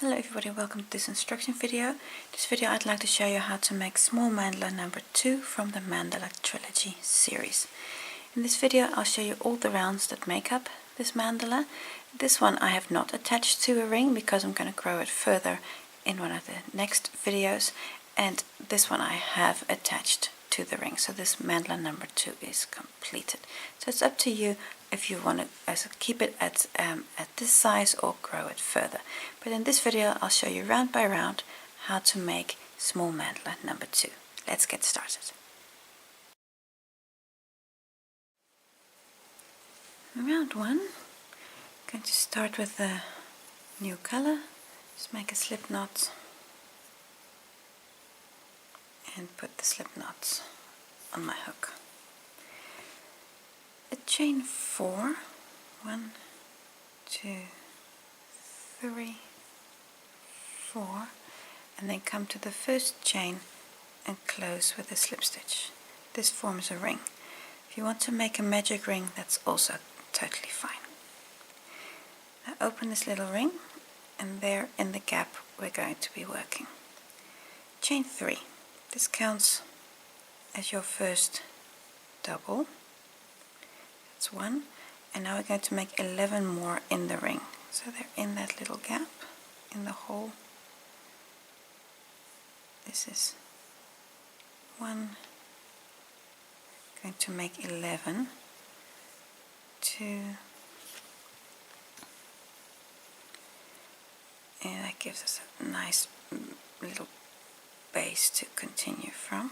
Hello everybody, welcome to this instruction video. This video I'd like to show you how to make small mandala number 2 from the Mandala trilogy series. In this video I'll show you all the rounds that make up this mandala. This one I have not attached to a ring because I'm going to grow it further in one of the next videos, and this one I have attached to the ring. So this mandala number 2 is completed. So it's up to you if you want to keep it at this size or grow it further. But in this video I'll show you round by round how to make small mandala number 2. Let's get started. Round 1, I'm going to start with a new color. Just make a slip knot and put the slip knot on my hook. A chain 4, 1, 2, 3, 4, and then come to the first chain and close with a slip stitch. This forms a ring. If you want to make a magic ring, that's also totally fine. Now open this little ring, and there in the gap we're going to be working. Chain 3. This counts as your first double. That's 1, and now we're going to make 11 more in the ring. So they're in that little gap in the hole. This is 1. Going to make 11, 2, and that gives us a nice little base to continue from.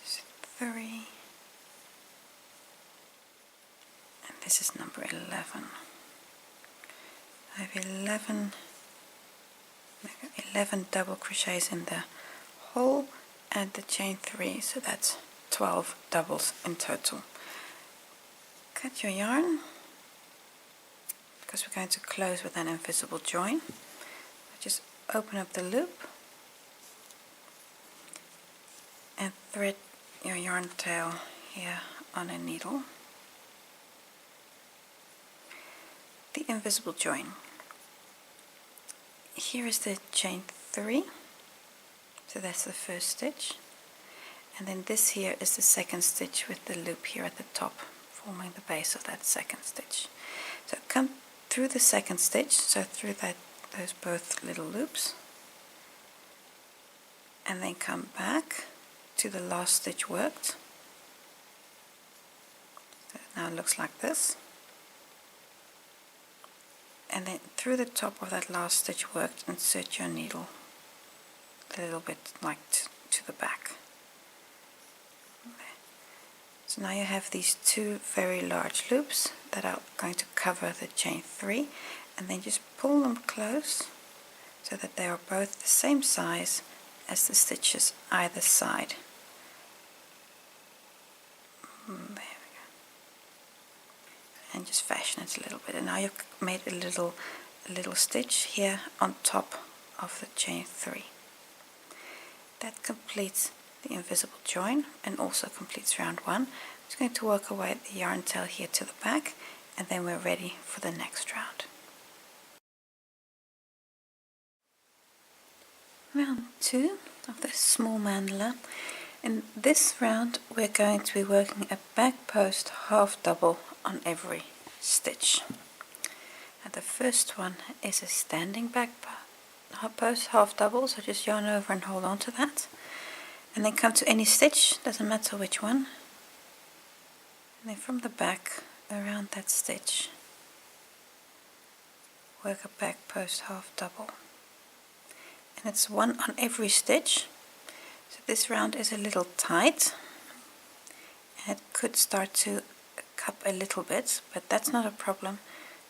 This is 3. This is number 11. I have 11 double crochets in the hole and the chain 3, so that's 12 doubles in total. Cut your yarn because we're going to close with an invisible join. Just open up the loop and thread your yarn tail here on a needle. The invisible join. Here is the chain 3, so that's the first stitch, and then this here is the second stitch with the loop here at the top forming the base of that second stitch. So come through the second stitch, so through those both little loops, and then come back to the last stitch worked. So it now looks like this. And then through the top of that last stitch worked, insert your needle a little bit like to the back. So now you have these 2 very large loops that are going to cover the chain 3, and then just pull them close so that they are both the same size as the stitches either side. There we go. And just fashion it a little bit, and now you've made a little stitch here on top of the chain 3. That completes the invisible join and also completes round 1. I'm just going to work away the yarn tail here to the back, and then we're ready for the next round. Round 2 of the small mandala. In this round we're going to be working a back post half double on every stitch. And the first one is a standing back post half double, so just yarn over and hold on to that, and then come to any stitch, doesn't matter which one, and then from the back around that stitch work a back post half double, and it's 1 on every stitch. So this round is a little tight and it could start to cup a little bit, but that's not a problem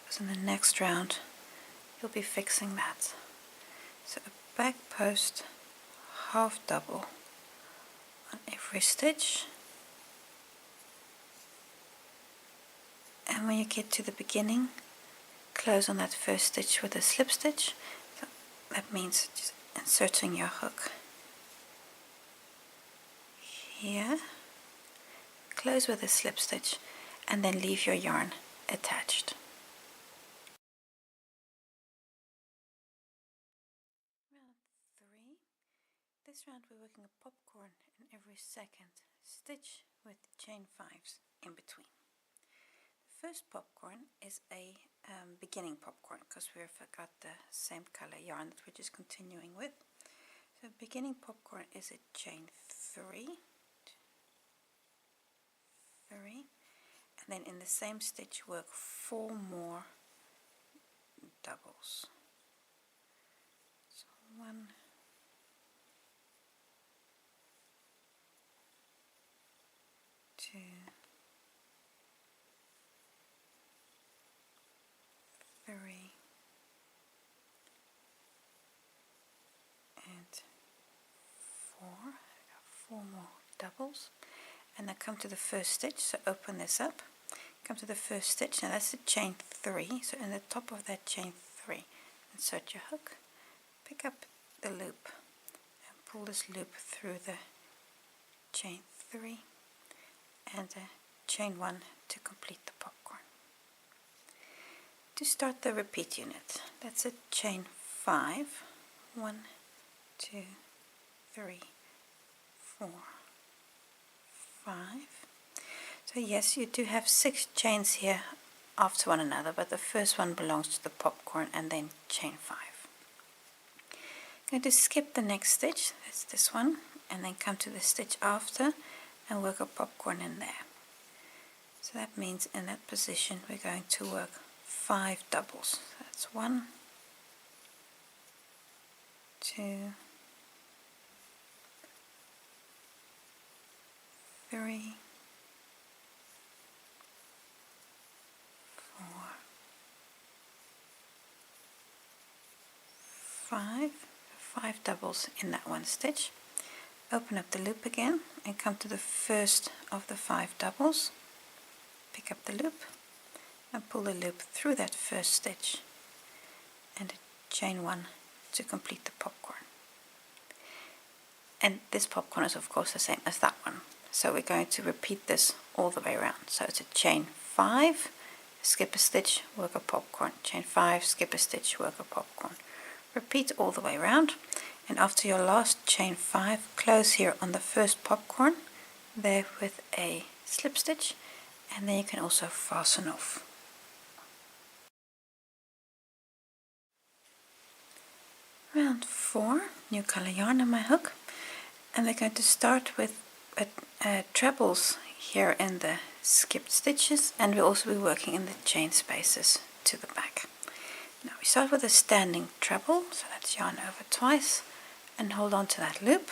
because in the next round you'll be fixing that. So a back post half double on every stitch, and when you get to the beginning, close on that first stitch with a slip stitch. So that means just inserting your hook here, close with a slip stitch, and then leave your yarn attached. This round we're working a popcorn in every second stitch with chain 5s in between. The first popcorn is a beginning popcorn because we forgot the same color yarn that we're just continuing with. So beginning popcorn is a chain 3, and then in the same stitch work 4 more doubles. So 1, 2, 3, and 4. I got 4 more doubles, and then come to the first stitch. So open this up, come to the first stitch. Now that's a chain 3. So in the top of that chain 3, insert your hook, pick up the loop, and pull this loop through the chain 3 and chain 1 to complete the popcorn. To start the repeat unit, that's a chain 5. 1, 2, 3, 4, 5. So yes, you do have 6 chains here after one another, but the first one belongs to the popcorn and then chain 5. I'm going to skip the next stitch, that's this one, and then come to the stitch after and work a popcorn in there. So that means in that position we're going to work 5 doubles. That's 1, 2, 3, 4, 5. 5 doubles in that one stitch. Open up the loop again and come to the first of the 5 doubles. Pick up the loop and pull the loop through that first stitch and chain 1 to complete the popcorn. And this popcorn is of course the same as that one, so we're going to repeat this all the way around. So it's a chain 5, skip a stitch, work a popcorn, chain 5, skip a stitch, work a popcorn. Repeat all the way around, and after your last chain 5, close here on the first popcorn there with a slip stitch, and then you can also fasten off. Round 4, new color yarn on my hook, and we're going to start with trebles here in the skipped stitches, and we'll also be working in the chain spaces to the back. Now we start with a standing treble, so that's yarn over twice and hold on to that loop.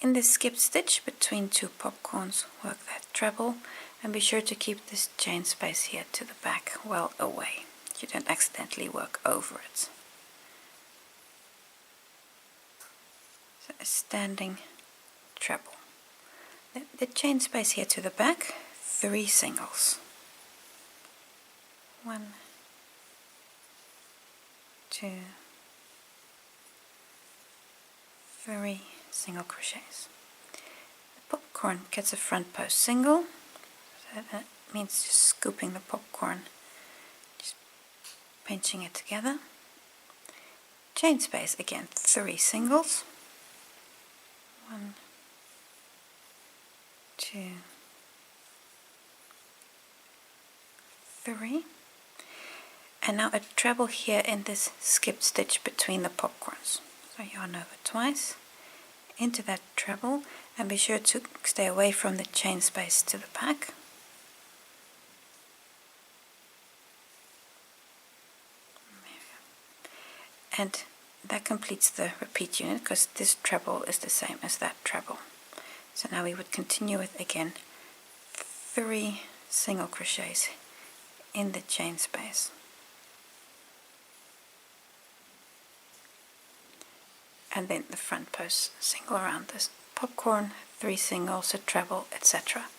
In the skipped stitch between 2 popcorns, work that treble and be sure to keep this chain space here to the back well away. You don't accidentally work over it. So a standing treble. The chain space here to the back, 3 singles. 1, 2, 3 single crochets. The popcorn gets a front post single, so that means just scooping the popcorn, just pinching it together. Chain space again, 3 singles. 1, 2, 3. And now a treble here in this skipped stitch between the popcorns. So yarn over twice into that treble and be sure to stay away from the chain space to the back. And that completes the repeat unit because this treble is the same as that treble. So now we would continue with again 3 single crochets in the chain space. And then the front post single around this popcorn, 3 singles, a treble, etc.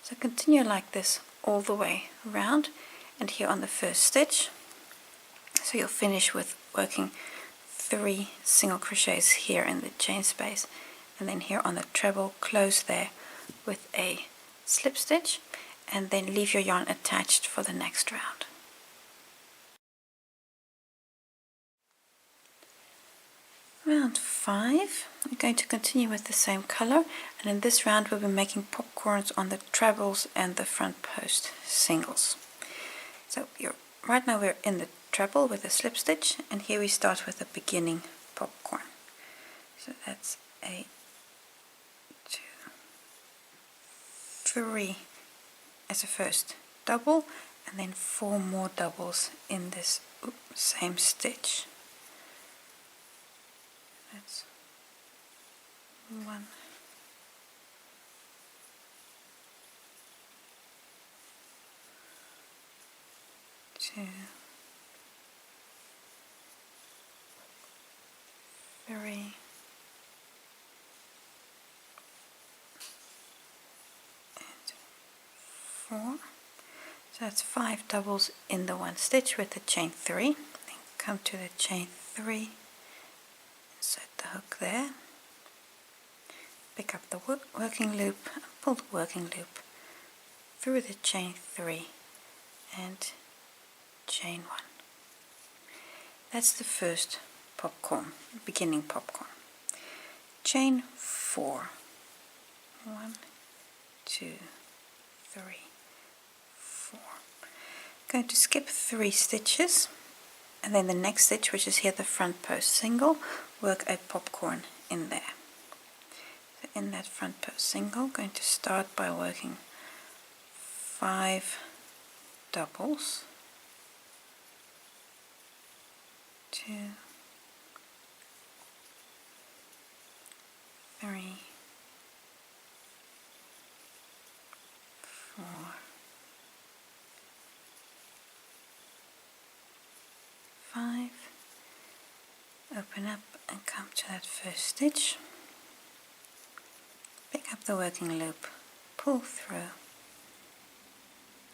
So continue like this all the way around, and here on the first stitch, so you'll finish with working 3 single crochets here in the chain space, and then here on the treble close there with a slip stitch, and then leave your yarn attached for the next round. Round 5. We're going to continue with the same color, and in this round we'll be making popcorns on the trebles and the front post singles. So right now we're in the treble with a slip stitch, and here we start with a beginning popcorn. So that's a 2, 3 as a first double, and then 4 more doubles in this same stitch. That's 1, 2, 3, 4. So that's 5 doubles in the one stitch with the chain 3. Then come to the chain 3, insert the hook there, pick up the working loop, and pull the working loop through the chain 3 and chain 1. That's the first popcorn, beginning popcorn. Chain 4. 1, 2, 3, 4. Going to skip 3 stitches, and then the next stitch, which is here the front post single, work a popcorn in there. So in that front post single, going to start by working 5 doubles, 2, 3, 4, 5, open up and come to that first stitch, pick up the working loop, pull through,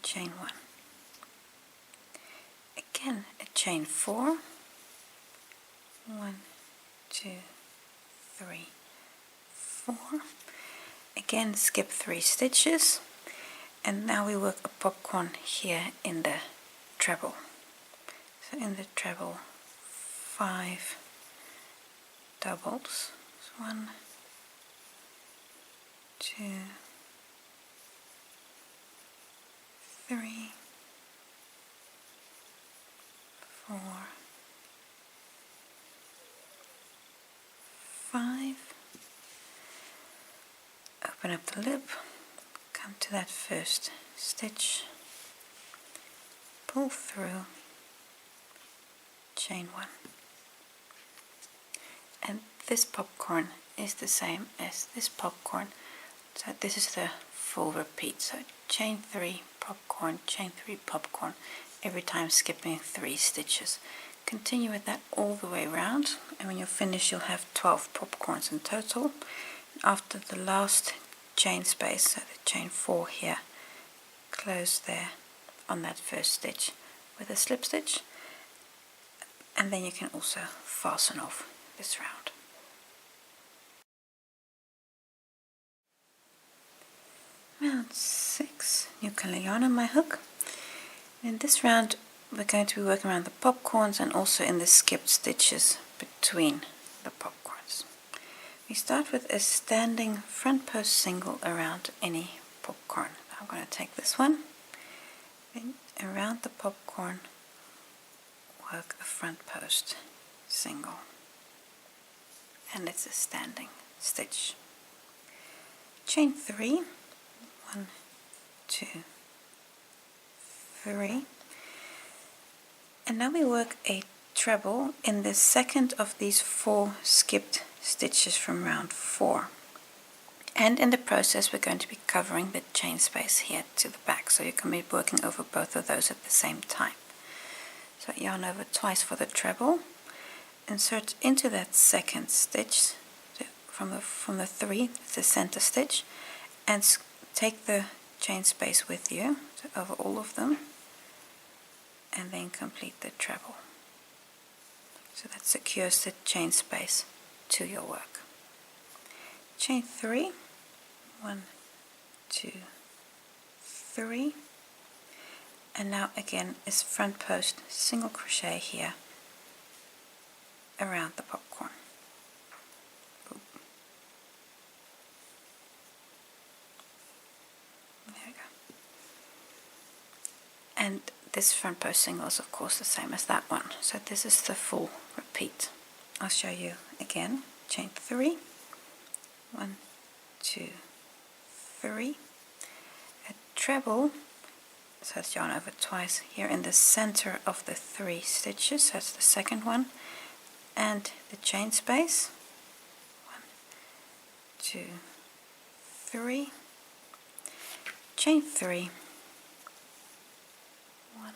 chain 1. Again a chain 4, 1, 2, 3, 4. Again skip 3 stitches, and now we work a popcorn here in the treble. So in the treble, 5 doubles. So 1, 2, 3, 4, 5. Open up the loop, come to that first stitch, pull through, chain 1. And this popcorn is the same as this popcorn, so this is the full repeat. So chain 3 popcorn, chain 3 popcorn, every time skipping 3 stitches. Continue with that all the way around, and when you're finished you'll have 12 popcorns in total. After the last chain space, so the chain 4 here, close there on that first stitch with a slip stitch, and then you can also fasten off this round. Round 6, new color yarn on my hook. In this round we're going to be working around the popcorns and also in the skipped stitches between the popcorns. We start with a standing front post single around any popcorn. I'm going to take this one, then around the popcorn work a front post single, and it's a standing stitch. Chain 3, 1, 2, 3, and now we work a treble in the second of these 4 skipped stitches from round 4, and in the process we're going to be covering the chain space here to the back, so you can be working over both of those at the same time. So yarn over twice for the treble, insert into that second stitch from the 3, the center stitch, and take the chain space with you, so over all of them, and then complete the treble. So that secures the chain space to your work. Chain 3, 1, 2, 3, and now again is front post single crochet here around the popcorn. And this front post single is of course the same as that one, so this is the full repeat. I'll show you again. Chain 3, 1, 2, 3, a treble, so it's yarn over twice here in the center of the 3 stitches, that's the second one, and the chain space, 1, 2, 3, chain 3, 1,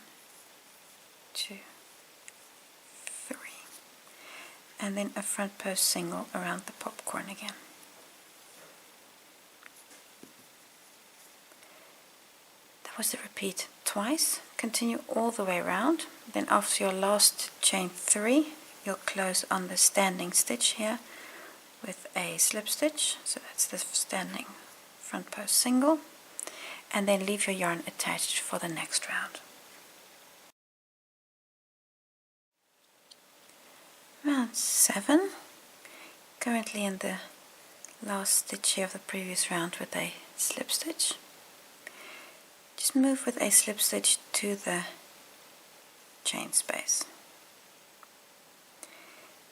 2, 3, and then a front post single around the popcorn again. That was the repeat twice. Continue all the way around. Then after your last chain 3, you'll close on the standing stitch here with a slip stitch, so that's the standing front post single, and then leave your yarn attached for the next round. Round 7, currently in the last stitch here of the previous round with a slip stitch. Just move with a slip stitch to the chain space.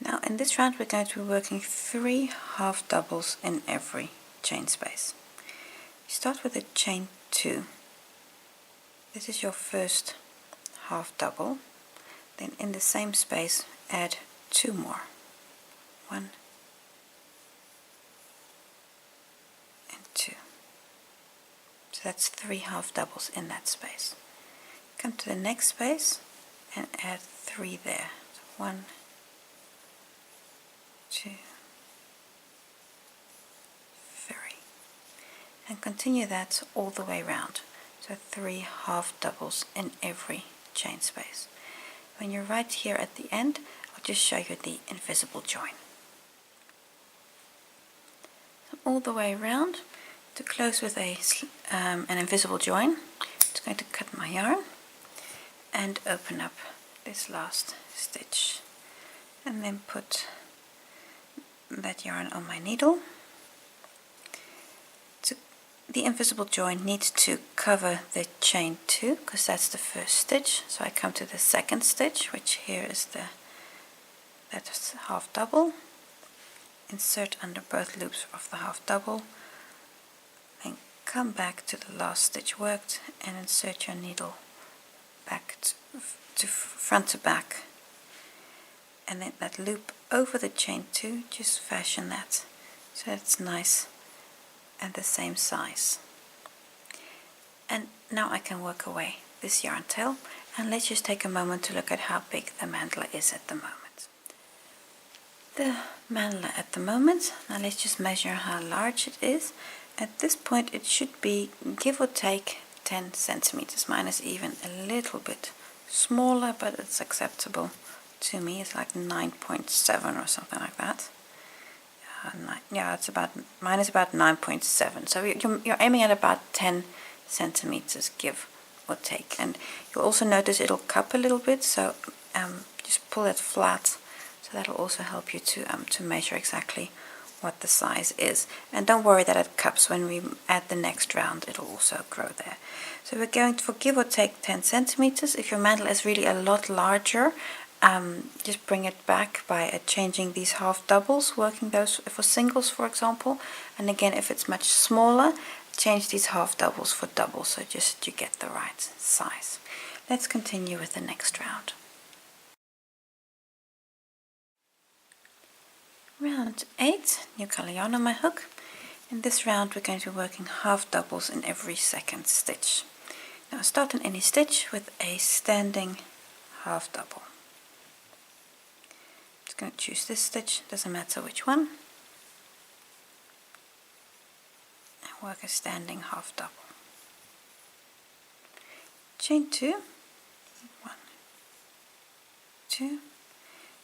Now in this round we're going to be working 3 half doubles in every chain space. You start with a chain 2. This is your first half double. Then in the same space add 2 more. 1 and 2. So that's 3 half doubles in that space. Come to the next space and add 3 there. So 1, 2, 3. And continue that all the way around. So 3 half doubles in every chain space. When you're right here at the end, I'll just show you the invisible join. So all the way around, to close with an invisible join, I'm just going to cut my yarn and open up this last stitch, and then put that yarn on my needle. The invisible join needs to cover the chain 2 because that's the first stitch. So I come to the second stitch, which here is that's half double. Insert under both loops of the half double. Then come back to the last stitch worked and insert your needle back to front to back. And then that loop over the chain 2, just fashion that so it's nice and the same size. And now I can work away this yarn tail, and let's just take a moment to look at how big the mandala is at the moment. The mandala at the moment, now let's just measure how large it is. At this point it should be give or take 10 centimeters. Mine is even a little bit smaller, but it's acceptable to me. It's like 9.7 or something like that. Yeah, it's about, mine is about 9.7. So you're aiming at about 10 centimeters, give or take. And you'll also notice it'll cup a little bit, so just pull it flat. So that'll also help you to measure exactly what the size is. And don't worry that it cups. When we add the next round, it'll also grow there. So we're going for give or take 10 centimeters. If your mandala is really a lot larger, just bring it back by changing these half doubles, working those for singles, for example. And again, if it's much smaller, change these half doubles for doubles, so just you get the right size. Let's continue with the next round. Round 8, new color yarn on my hook. In this round we're going to be working half doubles in every second stitch. Now start in any stitch with a standing half double. Just going to choose this stitch, doesn't matter which one, and work a standing half double. Chain 2, 1, 2,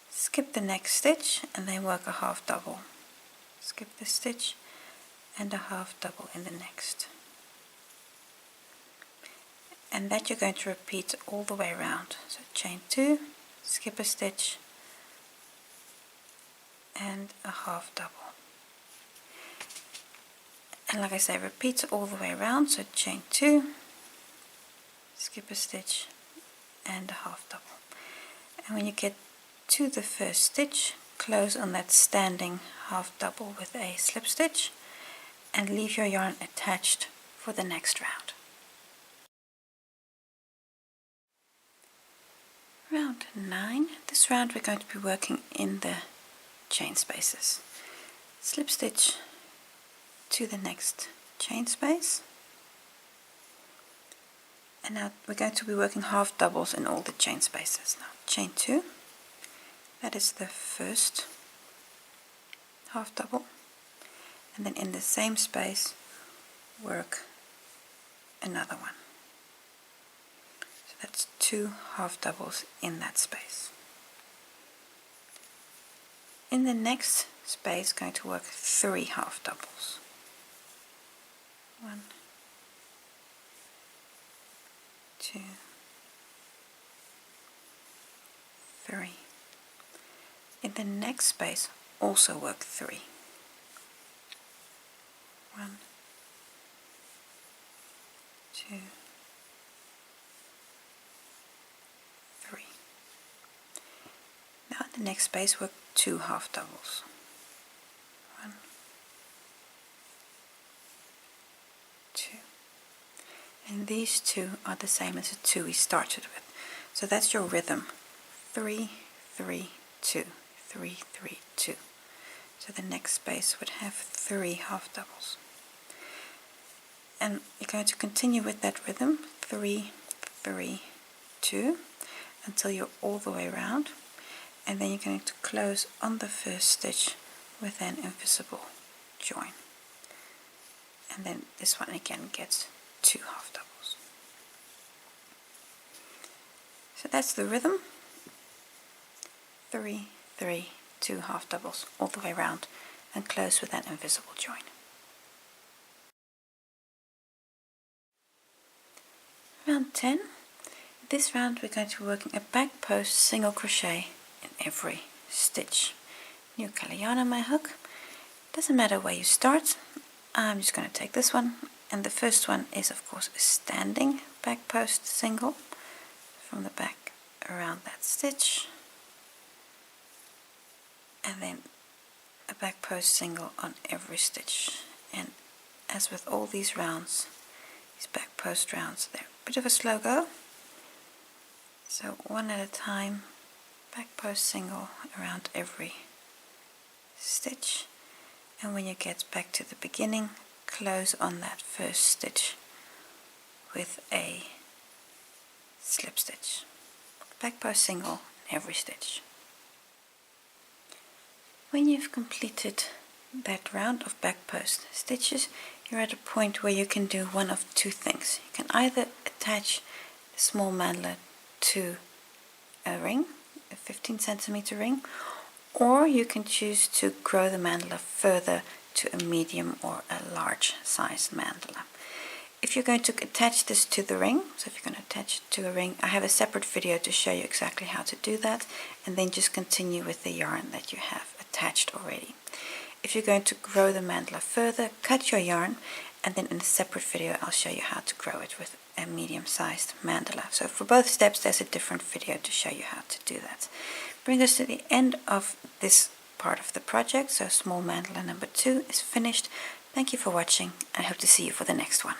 skip the next stitch and then work a half double. Skip this stitch and a half double in the next. And that you're going to repeat all the way around. So chain 2, skip a stitch and a half double. And like I say, repeat all the way around. So chain 2, skip a stitch and a half double. And when you get to the first stitch, close on that standing half double with a slip stitch and leave your yarn attached for the next round. Round 9. This round we're going to be working in the chain spaces. Slip stitch to the next chain space, and now we're going to be working half doubles in all the chain spaces. Now chain 2, that is the first half double, and then in the same space work another one. So that's 2 half doubles in that space. In the next space, going to work 3 half doubles. 1, 2, 3. In the next space, also work 3. 1, 2, 3. Now in the next space, work 2 half doubles. 1, 2. And these 2 are the same as the 2 we started with. So that's your rhythm. 3, 3, 2, 3, 3, 2. So the next space would have 3 half doubles. And you're going to continue with that rhythm, 3, 3, 2, until you're all the way around. And then you're going to close on the first stitch with an invisible join. And then this one again gets 2 half doubles. So that's the rhythm. 3, 3, 2 half doubles all the way around and close with an invisible join. Round 10. This round we're going to be working a back post single crochet in every stitch. New color yarn on my hook. Doesn't matter where you start. I'm just going to take this one, and the first one is of course a standing back post single from the back around that stitch, and then a back post single on every stitch. And as with all these rounds, these back post rounds, they're a bit of a slow go, so one at a time, back post single around every stitch. And when you get back to the beginning, close on that first stitch with a slip stitch. Back post single in every stitch. When you've completed that round of back post stitches, you're at a point where you can do one of two things. You can either attach the small mandala to a ring, a 15 centimeter ring, or you can choose to grow the mandala further to a medium or a large size mandala. If you're going to attach this to the ring, so if you're going to attach it to a ring, I have a separate video to show you exactly how to do that, and then just continue with the yarn that you have attached already. If you're going to grow the mandala further, cut your yarn, and then in a separate video I'll show you how to grow it with a medium-sized mandala. So for both steps there's a different video to show you how to do that. Bring us to the end of this part of the project, so small mandala number 2 is finished. Thank you for watching, and I hope to see you for the next one.